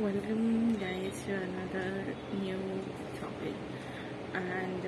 Welcome guys to another new topic and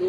2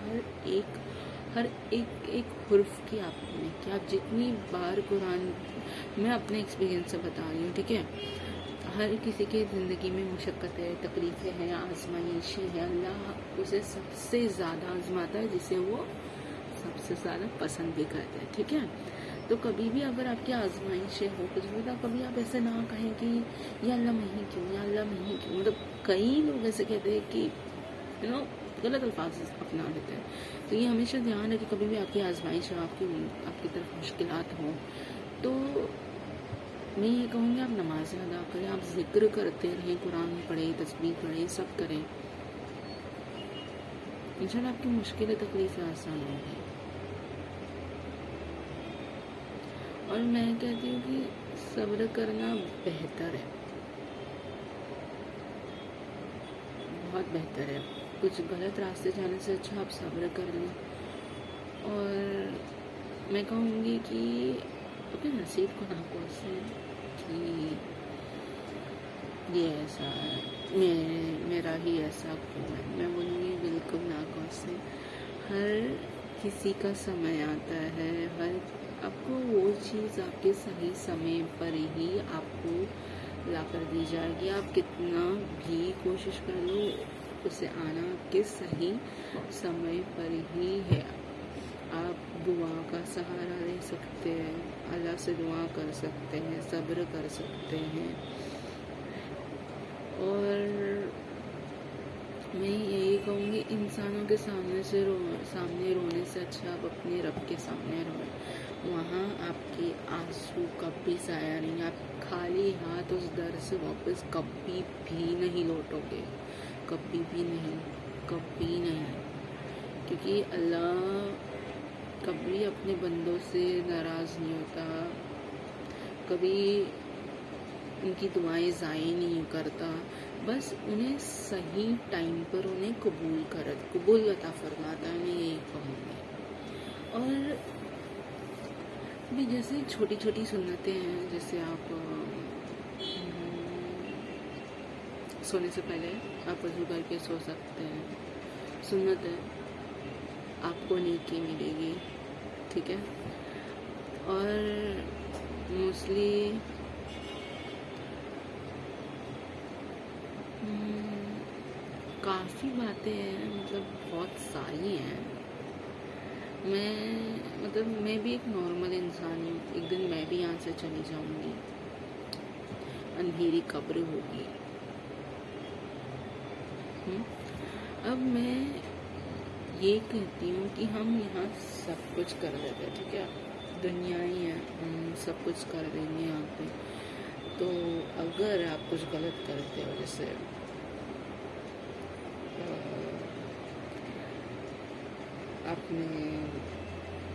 ہر ایک حرف کی آپ نے کہ آپ جتنی بار قرآن، میں اپنے ایکسپیرینس سے بتا رہی ہوں، ٹھیک ہے، ہر کسی کے زندگی میں مشقتیں، تکلیفیں ہیں، آزمائشیں ہیں، اللہ اسے سب سے زیادہ آزماتا ہے جسے وہ سب سے زیادہ پسند بھی کرتے ہیں، ٹھیک ہے. تو کبھی بھی اگر آپ کی آزمائشیں ہو کچھ بھی، تو کبھی آپ ایسے نہ کہیں کہ یا اللہ میں ہی کیوں، یا اللہ میں ہی کیوں. مطلب کئی لوگ ایسے کہتے ہیں کہ غلط الفاظ اپنا لیتے ہیں. تو یہ ہمیشہ دھیان ہے کہ کبھی بھی آپ کی آزمائش ہو، آپ کی طرف مشکلات ہوں، تو میں یہ کہوں گی آپ نمازیں ادا کریں، آپ ذکر کرتے رہیں، قرآن پڑھیں، تسبیح پڑھیں، سب کریں. انشاءاللہ آپ کی مشکلیں، تکلیفیں آسان ہوں گی. اور میں کہتی ہوں کہ صبر کرنا بہتر ہے، بہت بہتر ہے. کچھ غلط راستے جانے سے اچھا آپ صبر کر لیں. اور میں کہوں گی کہ اپنے نصیب کو نہ کوسیں کہ یہ ایسا ہے، میرا ہی ایسا کیوں ہے. میں بولوں گی بالکل نہ کوسیں. ہر کسی کا سمے آتا ہے، آپ کو وہ چیز آپ کے صحیح سمے پر ہی آپ کو لا کر دی جائے گی. آپ کتنا بھی کوشش کر لو، اسے آنا آپ کے صحیح سمے پر ہی ہے. آپ دعا کا سہارا لے سکتے ہیں، اللہ سے دعا کر سکتے ہیں، صبر کر سکتے ہیں. اور میں یہی کہوں گی انسانوں کے سامنے رونے سے اچھا آپ اپنے رب کے سامنے روئیں. وہاں آپ کے آنسو کب بھی ضائع نہیں. آپ خالی ہاتھ اس در سے واپس کبھی بھی نہیں لوٹو گے، کبھی بھی نہیں، کبھی نہیں. کیونکہ اللہ کبھی اپنے بندوں سے ناراض نہیں ہوتا، کبھی ان کی دعائیں ضائع نہیں کرتا. بس انہیں صحیح ٹائم پر انہیں قبول عطا فرماتا ہے. میں یہی کہوں گی. اور بھی جیسے چھوٹی چھوٹی سنتیں ہیں، جیسے آپ سونے سے پہلے آپ وضو کر کے سو سکتے ہیں، سنت ہے، آپ کو نیکی ملے گی، ٹھیک ہے. اور موسٹلی کافی باتیں ہیں، مطلب بہت ساری ہیں. میں بھی ایک نارمل انسان ہوں. ایک دن میں بھی یہاں سے چلی جاؤں گی، اندھیری قبر ہوگی. اب میں یہ کہتی ہوں کہ ہم یہاں سب کچھ کر دیتے ہیں، ٹھیک ہے، دنیا ہی ہے، ہم سب کچھ کر دیں گے یہاں پہ. تو اگر آپ کچھ غلط کرتے ہو، جیسے آپ نے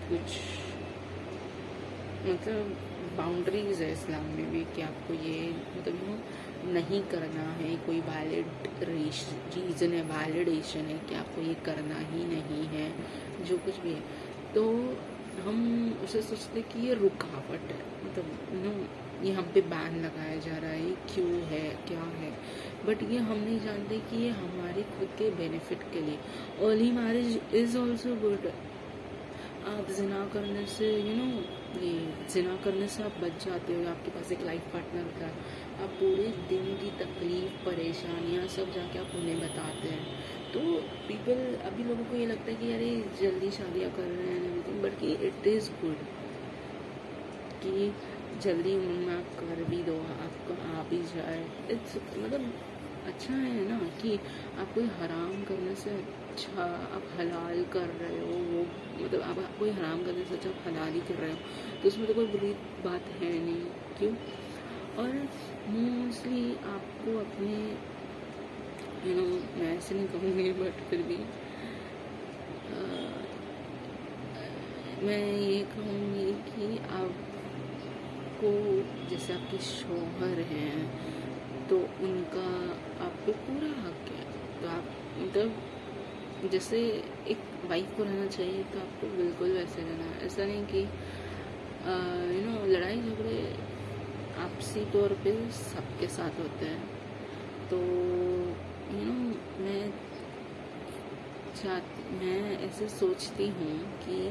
کچھ مطلب باؤنڈریز ہے اسلام میں بھی کہ آپ کو یہ مطلب نہیں کرنا ہے، کوئی ویلڈ ریزن ہے، ویلیڈیشن ہے کہ آپ کو یہ کرنا ہی نہیں ہے، جو کچھ بھی ہے. تو ہم اسے سوچتے کہ یہ رکاوٹ ہے، مطلب یہ ہم پہ بین لگایا جا رہا ہے، یہ کیوں ہے، کیا ہے. بٹ یہ ہم نہیں جانتے کہ یہ ہمارے خود کے بینیفٹ کے لیے. Early marriage is also good. آپ زنا کرنے سے یہ زنا کرنے سے آپ بچ جاتے ہو، آپ کے پاس ایک لائف پارٹنر ہوتا ہے، آپ پورے دن کی تکلیف، پریشانیاں سب جا کے آپ انہیں بتاتے ہیں. تو ابھی لوگوں کو یہ لگتا ہے کہ ارے جلدی شادیاں کر رہے ہیں، بٹ اٹ از گڈ کہ جلدی عمر میں آپ کر بھی دو، آپ کو آ بھی جائے. مطلب اچھا ہے نا کہ آپ کوئی حرام کرنے سے اچھا آپ حلال کر رہے ہو، وہ مطلب آپ کوئی حرام کرنے سے اچھا آپ حلال ہی کر رہے ہو، تو اس میں تو کوئی بری بات ہے نہیں. کیوں؟ اور موسٹلی آپ کو اپنے میں ایسے نہیں کہوں گی، بٹ پھر بھی میں یہ کہوں گی کہ آپ کو جیسے آپ کے شوہر ہیں تو ان کا آپ پہ پورا حق ہے. تو آپ مطلب جیسے ایک وائف کو رہنا چاہیے تو آپ کو بالکل ویسے رہنا ہے. ایسا نہیں کہ لڑائی جھگڑے آپسی طور پہ سب کے ساتھ ہوتے ہیں. تو میں میں ایسے سوچتی ہوں کہ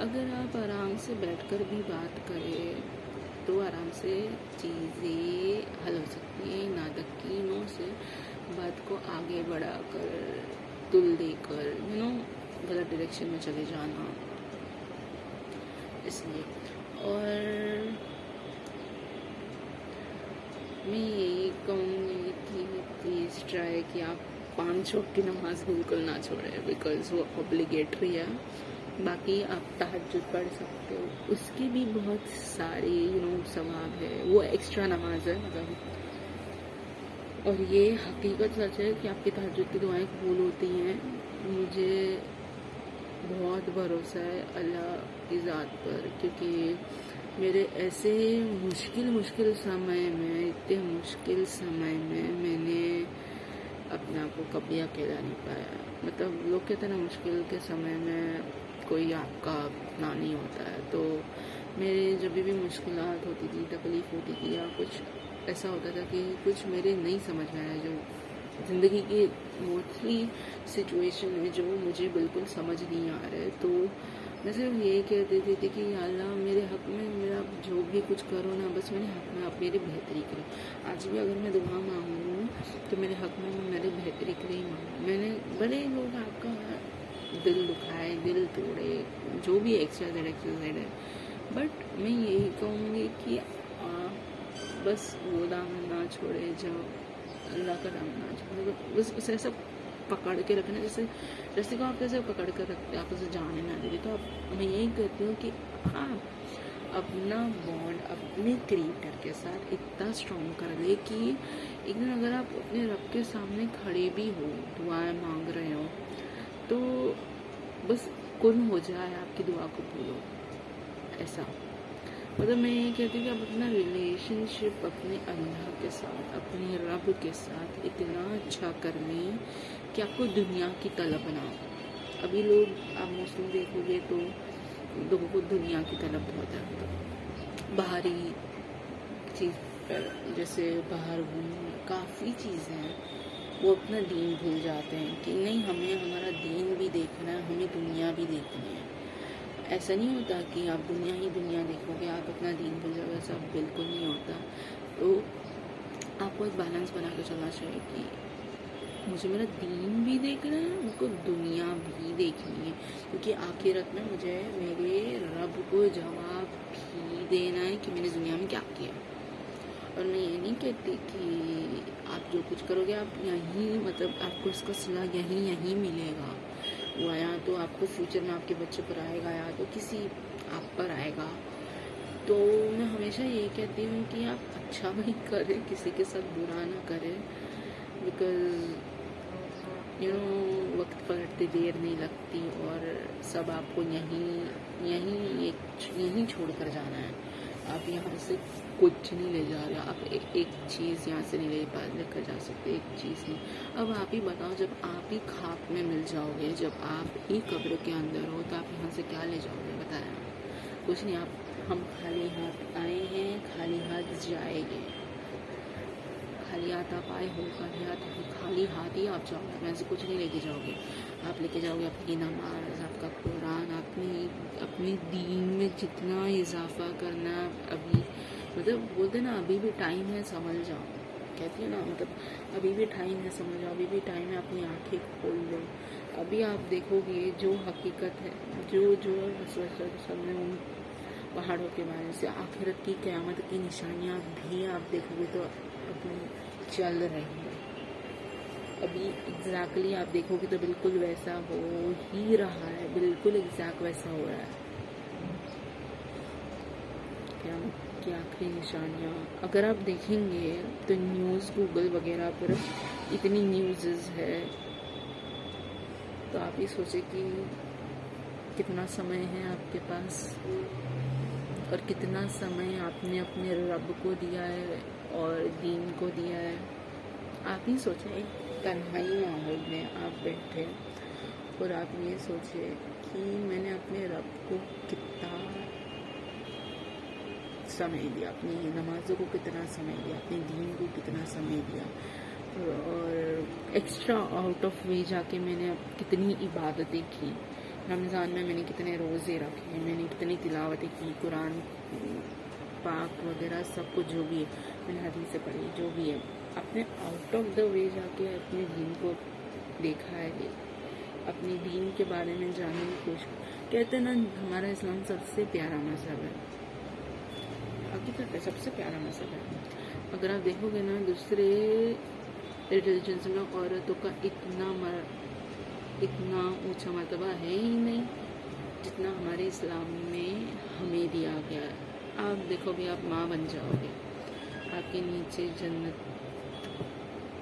اگر آپ آرام سے بیٹھ کر بھی بات کریں تو آرام سے چیزیں حل ہو سکتی ہیں، نادکینوں سے بات کو آگے بڑھا کر تل دے کر غلط ڈائریکشن میں چلے جانا. اس لیے اور میں یہی کہوں گی کہ پلیز ٹرائی کہ آپ 5 وقت کی نماز بالکل نہ چھوڑیں، بیکاز وہ obligatory ہے. باقی آپ تہجد پڑھ سکتے ہو، اس کی بھی بہت ساری ثواب ہے، وہ ایکسٹرا نماز ہے مطلب. اور یہ حقیقت سچ ہے کہ آپ کی تہجد کی دعائیں قبول ہوتی ہیں. مجھے بہت بھروسہ ہے اللہ کی ذات پر، کیونکہ میرے ایسے مشکل سمے میں، اتنے مشکل سمے میں نے اپنے آپ کو کبھی اکیلا نہیں پایا. مطلب لوگ کہتے ہیں نا مشکل کے سمے میں کوئی آپ کا اپنا نہیں ہوتا ہے، تو میرے جب بھی مشکلات ہوتی تھی، تکلیف ہوتی تھی یا کچھ ایسا ہوتا تھا کہ کچھ میرے نہیں سمجھ میں آیا، جو زندگی کی موسٹلی سچویشن ہے جو مجھے بالکل سمجھ نہیں آ رہا ہے، تو میں صرف یہی کہتی تھی کہ یا اللہ میرے حق میں میرا جو بھی کچھ کرو نا، بس میرے حق میں آپ میری بہتری کرو. آج بھی اگر میں دعا مانگوں تو میرے حق میں میری بہتری کے لیے مانگوں. میں نے بڑے لوگ آپ کا دل دکھائے، دل توڑے، جو بھی ایکسٹرا زیڈ ہے، بٹ میں یہی کہوں گی کہ آپ بس وہ دامن نہ چھوڑے جو اللہ کا دامن نہ چھوڑے، بس اسے ایسا پکڑ کے رکھنا جیسے رسی کو آپ کیسے پکڑ کر رکھتے، آپ اسے جانے نہ دیتے. تو میں یہی کہتی ہوں کہ آپ اپنا بانڈ اپنے کریٹر کے ساتھ اتنا اسٹرانگ کر لے کہ ایک دن اگر آپ اپنے رب کے سامنے کھڑے بھی ہو، دعائیں مانگ رہے ہو، تو بس کن ہو جائے آپ کی دعا کو بھولو. ایسا مطلب میں یہ کہتی ہوں کہ آپ اپنا ریلیشن شپ اپنے اللہ کے ساتھ، اپنے رب کے ساتھ اتنا اچھا کر لیں کہ آپ کو دنیا کی طلب نہ ہو. ابھی لوگ آپ موسٹلی دیکھو گے تو لوگوں کو دنیا کی طلب بہت ہے، باہری چیز پر، جیسے باہر گھومنا، کافی چیزیں ہیں، وہ اپنا دین بھول جاتے ہیں کہ نہیں ہمیں ہمارا دین بھی دیکھنا ہے، ہمیں دنیا بھی دیکھنی ہے. ایسا نہیں ہوتا کہ آپ دنیا دیکھو گے آپ اپنا دین بھول جاؤ، ایسا بالکل نہیں ہوتا. تو آپ کو ایک بیلنس بنا کے چلنا چاہیے کہ مجھے میرا دین بھی دیکھنا ہے، مجھ کو دنیا بھی دیکھنی ہے، کیونکہ آخرت میں مجھے میرے رب کو جواب بھی دینا ہے کہ میں نے دنیا میں کیا کیا. اور میں یہ نہیں کہتی کہ آپ جو کچھ کرو گے آپ یہیں مطلب آپ کو اس کا صلہ یہیں ملے گا، وہ یا تو آپ کو فیوچر میں آپ کے بچے پر آئے گا یا تو کسی آپ پر آئے گا. تو میں ہمیشہ یہی کہتی ہوں کہ آپ اچھا بھی کریں، کسی کے ساتھ برا نہ کریں، بیکاز وقت پلٹتے دیر نہیں لگتی اور سب آپ کو یہیں چھوڑ کر جانا ہے. آپ یہاں سے کچھ نہیں لے جا رہے، آپ ایک چیز یہاں سے نہیں لے کر جا سکتے، ایک چیز نہیں. اب آپ ہی بتاؤ، جب آپ ہی خاک میں مل جاؤ گے، جب آپ ہی قبر کے اندر ہو، تو آپ یہاں سے کیا لے جاؤ گے؟ بتایا کچھ نہیں. ہم خالی ہاتھ آئے ہیں، خالی ہاتھ جائیں گے. خالی ہاتھ آپ آئے ہو، خالی ہاتھ ہی آپ جاؤ گے، وہاں سے کچھ نہیں لے کے جاؤ گے. آپ لے کے جاؤ گے اپنی نماز، آپ کا قرآن، اپنے دین میں جتنا اضافہ کرنا. ابھی مطلب بولتے نا ابھی بھی ٹائم ہے، سمجھ جاؤ. کہتی ہے نا مطلب ابھی بھی ٹائم ہے، سمجھ جاؤ، ابھی بھی ٹائم ہے، اپنی آنکھیں کھول لو. ابھی آپ دیکھو گے جو حقیقت ہے، جو سب نے ان پہاڑوں کے بارے سے، آخرت کی قیامت کی نشانیاں بھی آپ دیکھو گے تو اپنی چل رہی ہے. ابھی ایگزیکٹلی آپ دیکھو گے تو بالکل ویسا ہو ہی رہا ہے، بالکل ایگزیکٹ ویسا ہو رہا ہے. قیامت کی آخری نشانیاں اگر آپ دیکھیں گے تو نیوز، گوگل وغیرہ پر اتنی نیوزز ہے، تو آپ ہی سوچیں کہ کتنا سمے ہے آپ کے پاس اور کتنا سمے آپ نے اپنے رب کو دیا ہے اور دین کو دیا ہے. آپ ہی سوچیں، ایک تنہائی ماحول میں آپ بیٹھے اور آپ یہ سوچیں کہ میں نے اپنے رب کو کتنا سمے دیا، اپنی نمازوں کو کتنا سمے دیا، اپنے دین کو کتنا سمے دیا. اور ایکسٹرا آؤٹ آف وے جا کے میں نے اب کتنی عبادتیں کی. رمضان میں نے کتنے روزے رکھے, میں نے کتنی تلاوتیں کی, قرآن پاک وغیرہ سب کچھ جو بھی ہے میں نے حدیثیں پڑھی, جو بھی ہے اپنے آؤٹ آف دا وے جا کے اپنے دین کو دیکھا ہے, اپنی دین کے بارے میں جاننے کی کوشش. کہتے ہیں نا ہمارا اسلام سب سے پیارا مذہب ہے, حقیقت ہے سب سے پیارا مذہب ہے. اگر آپ دیکھو گے نا دوسرے ریلیجنس میں عورتوں کا اتنا اونچا مرتبہ ہے ہی نہیں جتنا ہمارے اسلام میں ہمیں دیا گیا ہے. آپ دیکھو گے آپ ماں بن جاؤ گے, آپ کے نیچے جنت,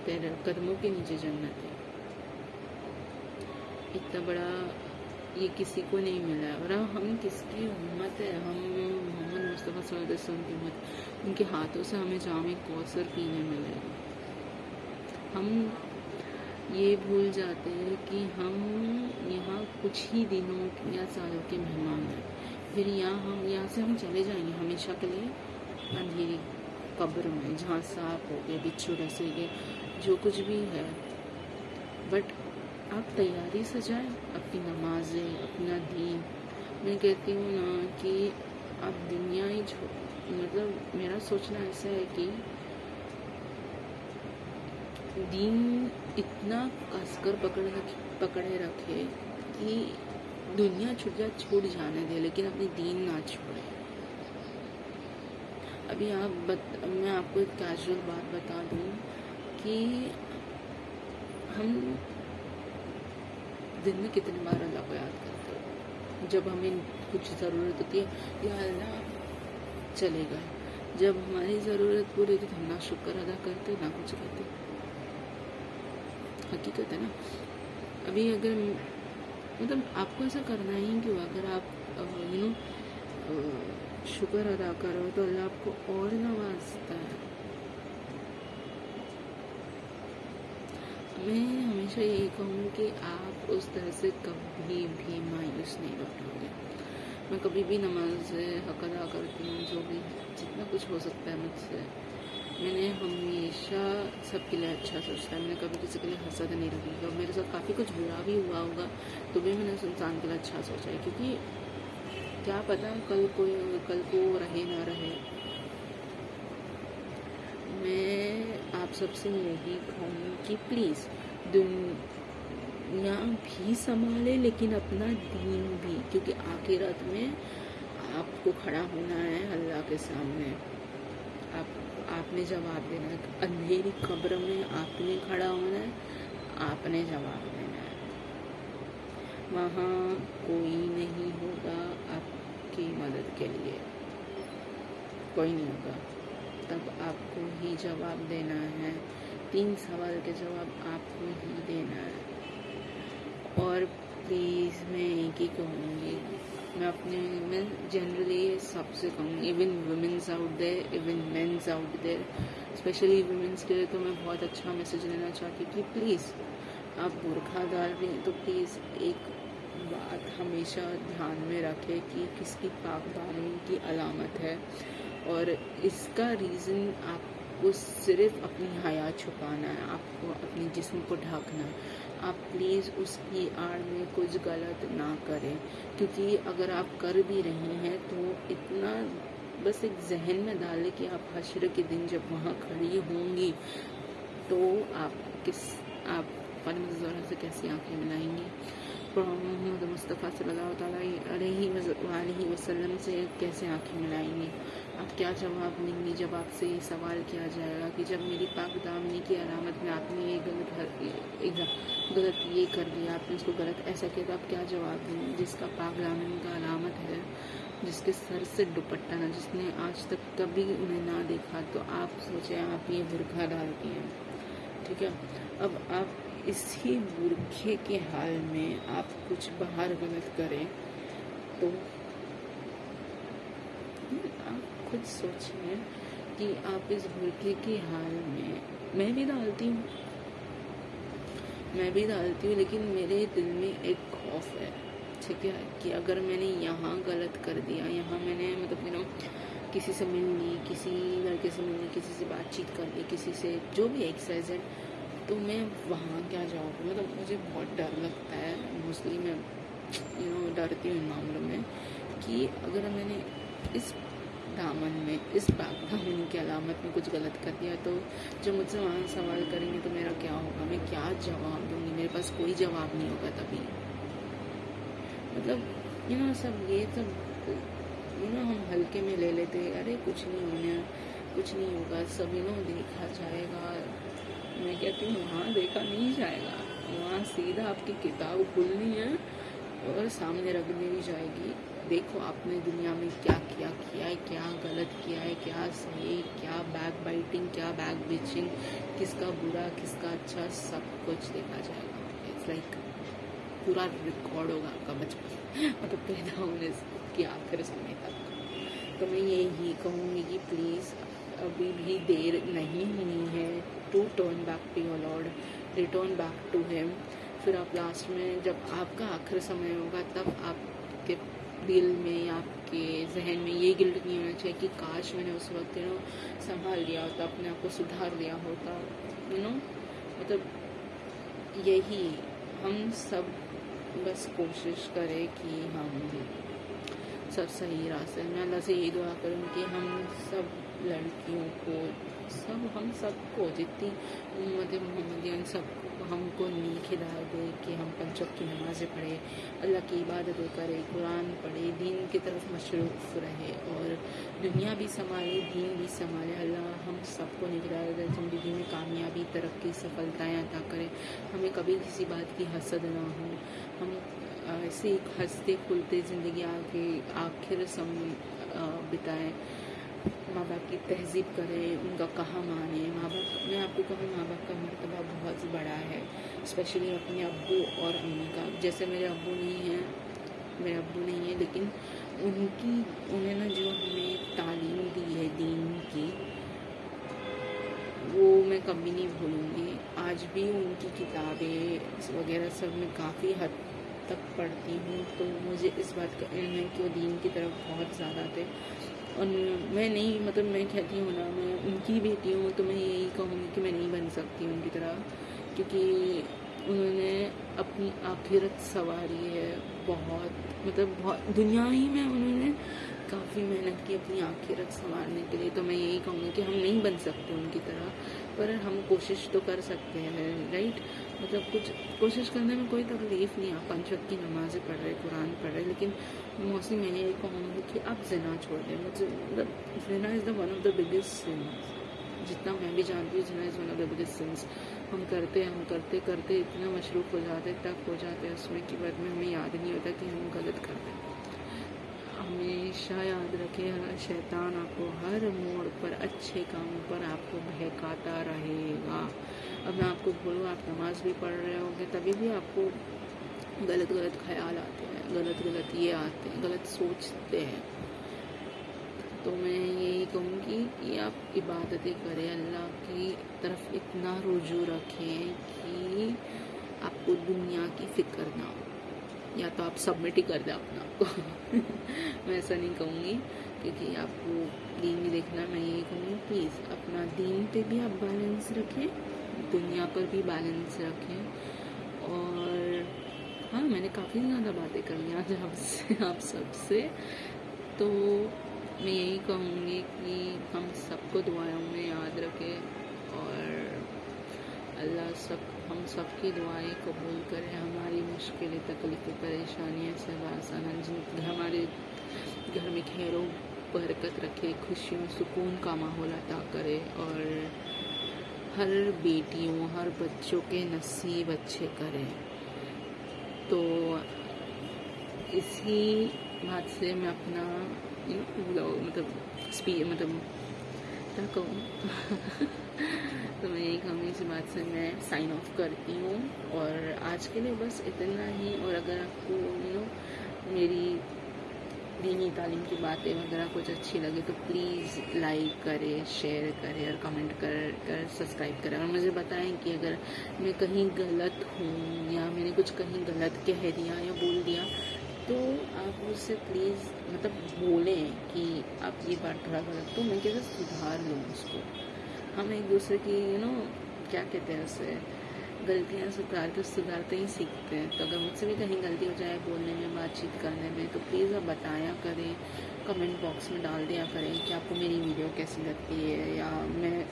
تیرے قدموں کے نیچے جنت ہے. اتنا بڑا یہ کسی کو نہیں ملا ہے. اور ہم کس کی امت ہے, ہم محمد مصطفیٰ صلی اللہ علیہ وسلم کی امت. ان کے ہاتھوں سے ہمیں جام کوثر پینے ملے گا. ہم یہ بھول جاتے ہیں کہ ہم یہاں کچھ ہی دنوں یا سالوں کے مہمان ہیں, پھر یہاں سے ہم چلے جائیں گے ہمیشہ کے لیے اندھیری قبر میں, جہاں سانپ ہو گئے, بچھو ڈسے گئے, جو کچھ بھی ہے. بٹ آپ تیاری سے جائیں, اپنی نمازیں, اپنا دین. میں کہتی ہوں نا کہ آپ دنیا ہی مطلب میرا سوچنا ایسا ہے کہ دین اتنا کس کر پکڑے رکھے کہ دنیا چھوڑ جانے دے, لیکن اپنی دین نہ چھوڑے. ابھی میں آپ کو ایک کیجول بات بتا دوں کہ ہم دن میں کتنی بار اللہ کو یاد کرتے ہیں. جب ہمیں کچھ ضرورت ہوتی ہے یا اللہ چلے گئے, جب ہماری ضرورت پوری ہوتی تو ہم نہ شکر ادا کرتے نہ کچھ کرتے. حقیقت ہے نا. ابھی اگر مطلب آپ کو ایسا کرنا ہی کیوں, اگر آپ شکر ادا کرو تو اللہ آپ کو اور نوازتا ہے. میں ہمیشہ یہی کہوں کہ آپ اس طرح سے کبھی بھی مایوس نہیں لوٹو گے. میں کبھی بھی نماز حق ادا کرتی ہوں, جو بھی جتنا کچھ ہو سکتا ہے مجھ سے. میں نے ہمیشہ سب کے لیے اچھا سوچتا ہے, میں نے کبھی کسی کے لیے حسد نہیں رکھی. اور میرے ساتھ کافی کچھ برا بھی ہوا ہوگا تو بھی میں نے اس انسان کے لیے اچھا سوچا ہے, کیونکہ کیا پتہ کل کو رہے نہ رہے. میں آپ سب سے یہی کہوں کہ پلیز دنیا بھی سنبھالے لیکن اپنا دین بھی, کیونکہ آخرت میں آپ کو کھڑا ہونا ہے اللہ کے سامنے. آپ نے جواب دینا ہے. اندھیری قبر میں آپ نے کھڑا ہونا ہے, آپ نے جواب دینا ہے. وہاں کوئی نہیں ہوگا آپ کی مدد کے لیے, کوئی نہیں ہوگا. تب آپ کو ہی جواب دینا ہے. 3 سوال کے جواب آپ کو ہی دینا ہے. اور پلیز میں ایک ہی کہوں گی, میں جنرلی سب سے کہوں, even women's out there, even men's out there, especially women's کے لیے تو میں بہت اچھا میسیج دینا چاہتی ہوں کہ پلیز آپ برقع ڈال رہی ہیں تو پلیز ایک بات ہمیشہ دھیان میں رکھے کہ کس کی پاک دامنی کی علامت ہے, اور اس کا ریزن آپ کو صرف اپنی حیا چھپانا ہے, آپ کو اپنے جسم کو ڈھانکنا ہے. آپ پلیز اس کی آڑ میں کچھ غلط نہ کریں, کیونکہ اگر آپ کر بھی رہی ہیں تو اتنا بس ایک ذہن میں ڈالیں کہ آپ حشر کے دن جب وہاں کھڑی ہوں گی تو آپ پرمزورہ سے کیسی آنکھیں ملائیں گی, محمد مصطفیٰ صلی اللہ تعالیٰ علیہ وسلم سے کیسے آنکھیں ملائیں گی. آپ کیا جواب دیں گی جب آپ سے یہ سوال کیا جائے گا کہ جب میری پاک دامنی کی علامت میں آپ نے یہ غلط یہ کر دیا, آپ نے اس کو غلط ایسا کیا, تو آپ کیا جواب دیں گے. جس کا پاک دامنی کا علامت ہے, جس کے سر سے دوپٹہ نہ, جس نے آج تک کبھی انہیں نہ دیکھا, تو آپ سوچیں آپ یہ برقع ڈالتی ہیں, ٹھیک ہے. اب آپ اسی برقعے کے حال میں آپ کچھ باہر غلط کریں تو آپ خود سوچیں کہ آپ اس برقعے کے حال میں بھی ڈالتی ہوں لیکن میرے دل میں ایک خوف ہے, ٹھیک ہے, کہ اگر میں نے یہاں غلط کر دیا, یہاں میں نے مطلب کسی سے مل لی, کسی لڑکے سے مل لی, کسی سے بات چیت کر لی, کسی سے جو بھی ایکسرسائز ہے, تو میں وہاں کیا جاؤں گی. مطلب مجھے بہت ڈر لگتا ہے موسٹلی. میں ڈرتی ہوں ان معاملوں میں کہ اگر میں نے اس دامن میں, اس پاک دامن کی علامت میں کچھ غلط کر دیا تو جب مجھ سے وہاں سوال کریں گے تو میرا کیا ہوگا, میں کیا جواب دوں گی. میرے پاس کوئی جواب نہیں ہوگا تبھی. مطلب سب یہ سب ہم ہلکے میں لے لیتے, ارے کچھ نہیں ہونا, کچھ نہیں ہوگا, سب دیکھا جائے گا. میں کہتی ہوں وہاں دیکھا نہیں جائے گا, وہاں سیدھا آپ کی کتاب کھلنی ہے اور سامنے رکھ دی جائے گی. دیکھو آپ نے دنیا میں کیا کیا ہے, کیا غلط کیا ہے, کیا صحیح, کیا بیک بائٹنگ, کیا بیک بیچنگ, کس کا برا کس کا اچھا, سب کچھ دیکھا جائے گا. اٹس لائک پورا ریکارڈ ہوگا آپ کا بچپن, مطلب پیدا ہونے کے آخر سمے تک. تو میں یہی کہوں گی کہ پلیز ابھی بھی دیر نہیں ہوئی ہے to turn back to your lord, return back to him. پھر آپ لاسٹ میں جب آپ کا آخر سمے ہوگا تب آپ کے دل میں یا آپ کے ذہن میں یہ گلٹ نہیں ہونا چاہیے کہ کاش میں نے اس وقت سنبھال لیا ہوتا, اپنے آپ کو سدھار لیا ہوتا. مطلب یہی ہم سب بس کوشش کریں کہ ہم سب صحیح راستے میں. اللہ سے یہی دعا کروں کہ ہم سب لڑکیوں کو, ہم سب کو, جتنی امت محمدیہ سب کو, ہم کو نیک ہدایت دے کہ ہم 5 وقت کی نمازیں پڑھیں, اللہ کی عبادتیں کریں, قرآن پڑھے, دین کی طرف مصروف رہے اور دنیا بھی سنبھالے, دین بھی سنبھالے. اللہ ہم سب کو نیک ہدایت دے, زندگی میں کامیابی, ترقی, سفلتائیں عطا کرے. ہمیں کبھی کسی بات کی حسد نہ ہو, ہم ایسے ایک ہنستے کھلتے زندگی آخر بتائیں. ماں باپ کی تہذیب کریں, ان کا کہا مانیں. ماں باپ, میں آپ کو کہوں ماں باپ کا مرتبہ بہت بڑا ہے, اسپیشلی اپنے ابو اور امی کا. جیسے میرے ابو نہیں ہیں لیکن انہیں نا جو ہمیں تعلیم دی ہے دین کی, وہ میں کبھی نہیں بھولوں گی. آج بھی ان کی کتابیں وغیرہ سب میں کافی حد تک پڑھتی ہوں تو مجھے اس بات کا علم ہے کہ وہ دین کی طرف بہت زیادہ تھے. اور میں نہیں, مطلب میں کہتی ہوں نا, میں ان کی بیٹی ہوں تو میں یہی کہوں گی کہ میں نہیں بن سکتی ان کی طرح, کیونکہ انہوں نے اپنی آخرت سنواری ہے بہت. مطلب بہت دنیا ہی میں انہوں نے کافی محنت کی اپنی آخرت سنوارنے کے لیے. تو میں یہی کہوں گی کہ ہم نہیں بن سکتے ان کی طرح, پر ہم کوشش تو کر سکتے ہیں, رائٹ. مطلب کچھ کوشش کرنے میں کوئی تکلیف نہیں. آپ 5 وقت کی نمازیں پڑھ رہے, قرآن پڑھ رہے, لیکن موسم میں یہی کہوں گی کہ آپ زنا چھوڑ دیں. مطلب زنا is the one of the biggest sins. جتنا میں بھی جانتی ہوں, زنا is one of the biggest sins. ہم کرتے اتنا مصروف ہو جاتے, تک ہو جاتے اس میں کہ بعد میں ہمیں یاد نہیں ہوتا کہ ہم غلط کرتے. ہمیشہ یاد رکھے, شیطان آپ کو ہر موڑ پر اچھے کاموں پر آپ کو بہکاتا رہے گا. اب میں آپ کو بولوں, آپ نماز بھی پڑھ رہے ہوں گے تبھی بھی آپ کو غلط خیال آتے ہیں, غلط یہ آتے ہیں, غلط سوچتے ہیں. تو میں یہی کہوں گی کہ آپ عبادتیں کریں, اللہ کی طرف اتنا رجوع رکھیں کہ آپ کو دنیا کی فکر نہ ہو, یا تو آپ سبمٹ ہی کر دیں اپنا آپ کو. میں ایسا نہیں کہوں گی کیونکہ آپ کو دین بھی دیکھنا. میں یہی کہوں گی پلیز اپنا دین پہ بھی آپ بیلنس رکھیں, دنیا پر بھی بیلنس رکھیں. اور ہاں, میں نے کافی زیادہ باتیں کر لی آج آپ سب سے. تو میں یہی کہوں گی کہ ہم سب کو دعاؤں میں یاد رکھیں اور اللہ ہم سب کی دعائیں قبول کرے. ہماری مشکلیں, تکلیفیں, پریشانیاں سے آسان, ہمارے گھر میں خیر و برکت رکھے, خوشیوں سکون کا ماحول عطا کرے, اور ہر بیٹیوں, ہر بچوں کے نصیب اچھے کرے. تو اسی بات سے میں اپنا مطلب کیا کہوں تو میں یہی کہوں گی, اسی بات سے میں سائن آف کرتی ہوں. اور آج کے لیے بس اتنا ہی. اور اگر آپ کو میری دینی تعلیم کی باتیں وغیرہ کچھ اچھی لگے تو پلیز لائک کرے, شیئر کرے اور کمنٹ کر سبسکرائب کرے. اور مجھے بتائیں کہ اگر میں کہیں غلط ہوں یا میں نے کچھ کہیں غلط کہہ دیا یا بول دیا تو آپ مجھ سے پلیز مطلب بولیں کہ آپ یہ بات تھوڑا غلط, تو میں کیسے سدھار لوں اس کو. ہم ایک دوسرے کی کیا کہتے ہیں اسے, غلطیاں سدھارتے ہی سیکھتے ہیں. تو اگر مجھ سے بھی کہیں غلطی ہو جائے بولنے میں، بات چیت کرنے میں، تو پلیز آپ بتایا کریں، کمنٹ باکس میں ڈال دیا کریں کہ آپ کو میری ویڈیو کیسی لگتی ہے یا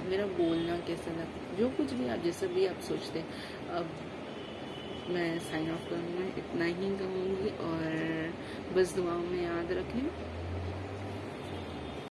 میرا بولنا کیسا لگتا ہے، جو کچھ بھی آپ جیسا بھی آپ سوچتے ہیں. اب میں سائن آف کروں گا، اتنا ہی کہوں گی، اور بس دعاؤں میں یاد رکھیں.